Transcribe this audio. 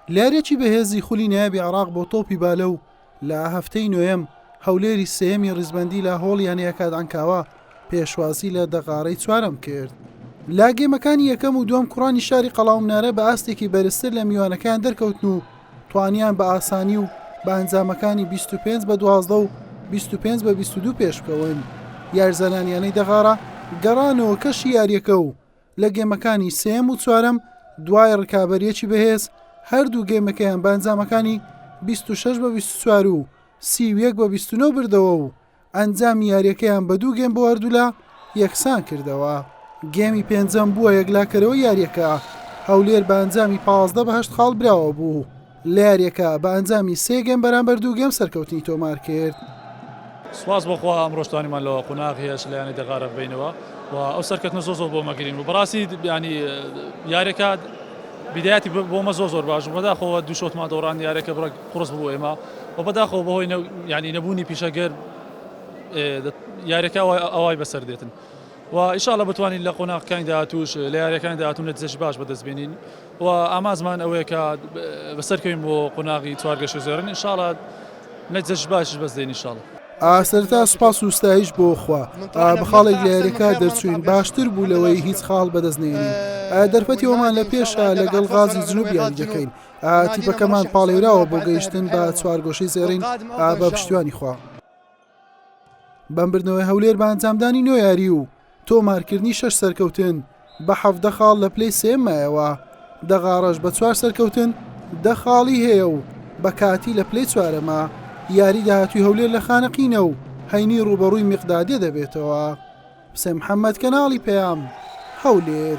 لارێکی بەهێزی خولی نایابی عراق بۆ تۆپی بالەو لە هەفتەی نوێم هەولێری سێمی ڕیزبەندی لە هۆڵیان یاکات ئەنکاوە پێشوازی لە دەقارەی چوارەم کرد. لا گێمەکانی یەکەم و دووەم کوڕانی شاری قەڵاومنارە بە ئاستێکی بەرزتر لە میوانەکان دەرکەوتن و توانیان بە ئاسانی و بە ئەنجامەکانی 25-12 و 25-22 پێش بکەون. یارزانانیانەی دەغارە گەڕانەوە کەشی یاریەکە و لە گێمەکانی سێم و چوارەم دوای ڕکابەرێکی بەهێز هەردوو گێمەکەیان بە ئەنجامەکانی 26-24 و 31-29 بردەوە و ئەنجامی یاریەکەیان بە دوو گێم بۆ هەردوولا یەکسان کردەوە. گێمی پێنجەم بووە یەکلاکەرەوە یاریەکە هەولێر بە ئەنجامی 15-8 خاڵ براوە بوو لە یاریەکە بە ئەنجامی سێ گێم بەرامبەر دوو گێم سەرکەوتنی تۆمار کرد. سواز بۆخوا ئەمڕۆشتوانیمان لەوە قوناغی هەیە لە یانی دەغارە بینەوە و ئەو سەرکەوتنە زۆر بۆ مەگرین و بەڕاستی ینی یاریەکە بدایەتی بۆمە زۆر باش بەداخەوە دوو شۆتمان دەوڕان یاریەکە بڕ قڕس بوو ئێمە و بەداخەوە بەهۆی ینی نەبوونی پیشەگەر یاریەکە ئەوای بەسەر دێتن و ئینشاڵڵا بتوانین لە قۆناغەکانی داهاتووش لە یاریەکانی داهاتوو نەتیجەی باش بەدەستبێنین و ئامازمان ئەوەیە کە بەسەرکەوین بۆ قۆناغی چوارگەشە زۆرن ئینشاڵڵا نەتیجەی باشش بەسدێن ئینشاڵڵا. سەرتا سوپاس و ستایش بۆ خوا بەخاڵێک لە یاریەکە دەرچوین باشتر بوو لەوەی هیچ خاڵ بەدەستنێنین. دەرفەتی ئەومان لە پێشە لەگەڵ غازی جنوب یاری دەکەین تیپەکەمان پاڵێراوە بۆ گەیشتن بە چوارگۆشەی زێڕین بە پشتیوانی خوا. بەمبردنەوەی هەولێر بە ئەنجامدانی نۆ یاری و تۆمارکردنی 6 سەرکەوتن بە 17 خاڵ لە پلەی سێم مایەوە دەغاڕەش بە 4 سەرکەوتن 10 خاڵی هەیە و بە کاتی لە پلەی چوارەمە یاری داهاتووی هەولێر لە خانەقینە و هەینی ڕوبەڕووی میقدادێ دەبێتەوە. حوسێن محەممەد کەناڵی پێام هەولێر.